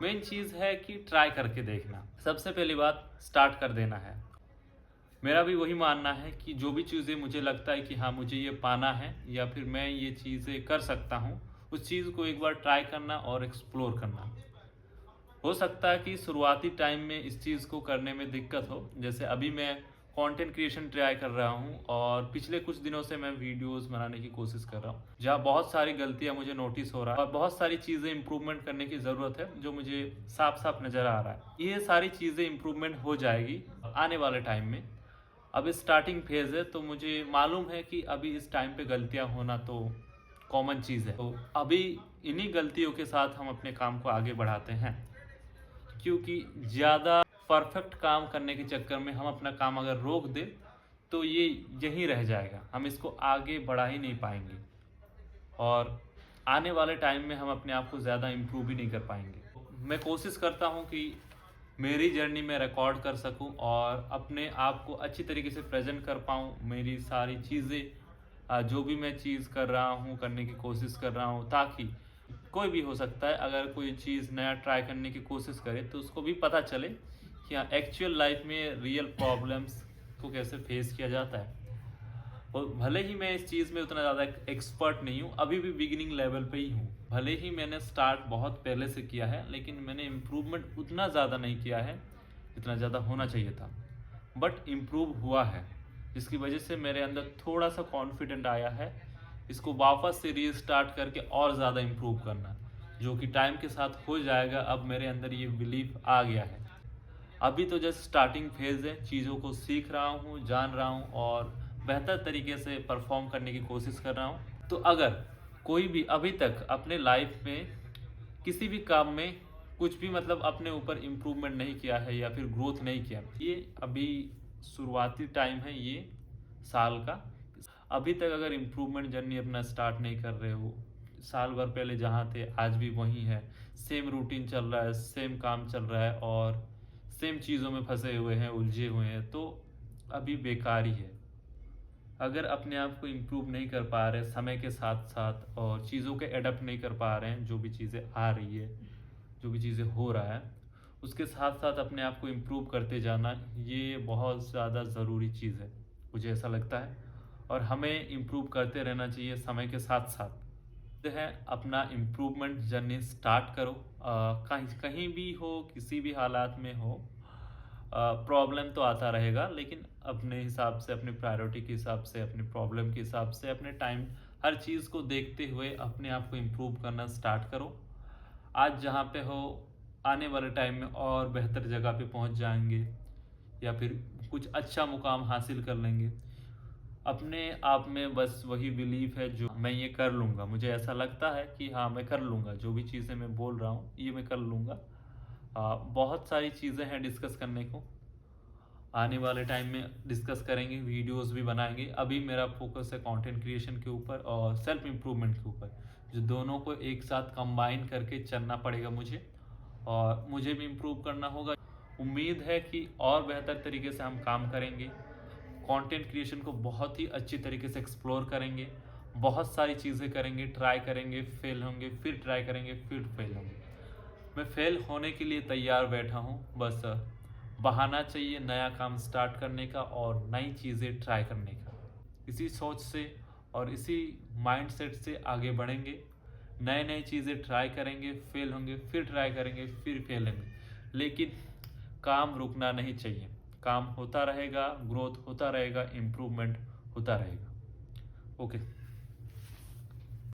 Main चीज़ है कि try करके देखना। सबसे पहली बात स्टार्ट कर देना है। मेरा भी वही मानना है कि जो भी चीज़ें मुझे लगता है कि हाँ मुझे ये पाना है या फिर मैं ये चीज़ें कर सकता हूँ, उस चीज़ को एक बार ट्राई करना और एक्सप्लोर करना। हो सकता है कि शुरुआती टाइम में इस चीज़ को करने में दिक्कत हो। जैसे अभी मैं कंटेंट क्रिएशन ट्राई कर रहा हूँ और पिछले कुछ दिनों से मैं वीडियोस बनाने की कोशिश कर रहा हूँ, जहाँ बहुत सारी गलतियाँ मुझे नोटिस हो रहा है और बहुत सारी चीज़ें इंप्रूवमेंट करने की ज़रूरत है, जो मुझे साफ साफ नज़र आ रहा है। ये सारी चीज़ें इंप्रूवमेंट हो जाएगी आने वाले टाइम में। अब स्टार्टिंग फेज़ है तो मुझे मालूम है कि अभी इस टाइम पे गलतियाँ होना तो कॉमन चीज़ है। तो अभी इन्हीं गलतियों के साथ हम अपने काम को आगे बढ़ाते हैं, क्योंकि ज़्यादा परफेक्ट काम करने के चक्कर में हम अपना काम अगर रोक दें तो ये यहीं रह जाएगा, हम इसको आगे बढ़ा ही नहीं पाएंगे और आने वाले टाइम में हम अपने आप को ज़्यादा इम्प्रूव ही नहीं कर पाएंगे। मैं कोशिश करता हूँ कि मेरी जर्नी में रिकॉर्ड कर सकूँ और अपने आप को अच्छी तरीके से प्रेजेंट कर पाऊँ। मेरी सारी चीज़ें जो भी मैं चीज़ कर रहा हूँ करने की कोशिश कर रहा हूँ, ताकि कोई भी हो सकता है अगर कोई चीज़ नया ट्राई करने की कोशिश करे तो उसको भी पता चले कि हाँ एक्चुअल लाइफ में रियल प्रॉब्लम्स को कैसे फेस किया जाता है। और भले ही मैं इस चीज़ में उतना ज़्यादा एक्सपर्ट नहीं हूँ, अभी भी बिगिनिंग लेवल पे ही हूँ। भले ही मैंने स्टार्ट बहुत पहले से किया है, लेकिन मैंने इम्प्रूवमेंट उतना ज़्यादा नहीं किया है जितना ज़्यादा होना चाहिए था, बट इम्प्रूव हुआ है, जिसकी वजह से मेरे अंदर थोड़ा सा कॉन्फिडेंट आया है इसको वापस से रीस्टार्ट करके और ज़्यादा इम्प्रूव करना, जो कि टाइम के साथ हो जाएगा। अब मेरे अंदर ये बिलीफ आ गया है। अभी तो जस्ट स्टार्टिंग फेज़ है, चीज़ों को सीख रहा हूँ, जान रहा हूँ और बेहतर तरीके से परफॉर्म करने की कोशिश कर रहा हूँ। तो अगर कोई भी अभी तक अपने लाइफ में किसी भी काम में कुछ भी मतलब अपने ऊपर इम्प्रूवमेंट नहीं किया है या फिर ग्रोथ नहीं किया, ये अभी शुरुआती टाइम है ये साल का। अभी तक अगर इम्प्रूवमेंट जर्नी अपना स्टार्ट नहीं कर रहे हो, साल भर पहले जहाँ थे आज भी वहीं है, सेम रूटीन चल रहा है, सेम काम चल रहा है और सेम चीज़ों में फंसे हुए हैं, उलझे हुए हैं, तो अभी बेकार ही है। अगर अपने आप को इम्प्रूव नहीं कर पा रहे समय के साथ साथ और चीज़ों के एडप्ट नहीं कर पा रहे हैं, जो भी चीज़ें आ रही है, जो भी चीज़ें हो रहा है, उसके साथ साथ अपने आप को इम्प्रूव करते जाना, ये बहुत ज़्यादा ज़रूरी चीज़ है, मुझे ऐसा लगता है। और हमें इम्प्रूव करते रहना चाहिए समय के साथ साथ। है अपना इम्प्रूवमेंट जर्नी स्टार्ट करो। कहीं कहीं भी हो, किसी भी हालात में हो, प्रॉब्लम तो आता रहेगा, लेकिन अपने हिसाब से, अपनी प्रायोरिटी के हिसाब से, अपनी प्रॉब्लम के हिसाब से, अपने टाइम, हर चीज़ को देखते हुए अपने आप को इम्प्रूव करना स्टार्ट करो। आज जहाँ पे हो, आने वाले टाइम में और बेहतर जगह पे पहुँच जाएंगे या फिर कुछ अच्छा मुकाम हासिल कर लेंगे। अपने आप में बस वही बिलीफ है जो मैं ये कर लूँगा, मुझे ऐसा लगता है कि हाँ मैं कर लूँगा, जो भी चीज़ें मैं बोल रहा हूँ ये मैं कर लूँगा। बहुत सारी चीज़ें हैं डिस्कस करने को, आने वाले टाइम में डिस्कस करेंगे, वीडियोस भी बनाएंगे। अभी मेरा फोकस है कंटेंट क्रिएशन के ऊपर और सेल्फ इम्प्रूवमेंट के ऊपर, जो दोनों को एक साथ कंबाइन करके चलना पड़ेगा मुझे, और मुझे भी इम्प्रूव करना होगा। उम्मीद है कि और बेहतर तरीके से हम काम करेंगे, कंटेंट क्रिएशन को बहुत ही अच्छी तरीके से एक्सप्लोर करेंगे, बहुत सारी चीज़ें करेंगे, ट्राई करेंगे, फेल होंगे, फिर ट्राई करेंगे, फिर फेल होंगे। मैं फेल होने के लिए तैयार बैठा हूँ, बस बहाना चाहिए नया काम स्टार्ट करने का और नई चीज़ें ट्राई करने का। इसी सोच से और इसी माइंडसेट से आगे बढ़ेंगे, नए नए चीज़ें ट्राई करेंगे, फेल होंगे, फिर ट्राई करेंगे, फिर फेल होंगे, लेकिन काम रुकना नहीं चाहिए। काम होता रहेगा, ग्रोथ होता रहेगा, इम्प्रूवमेंट होता रहेगा। ओके।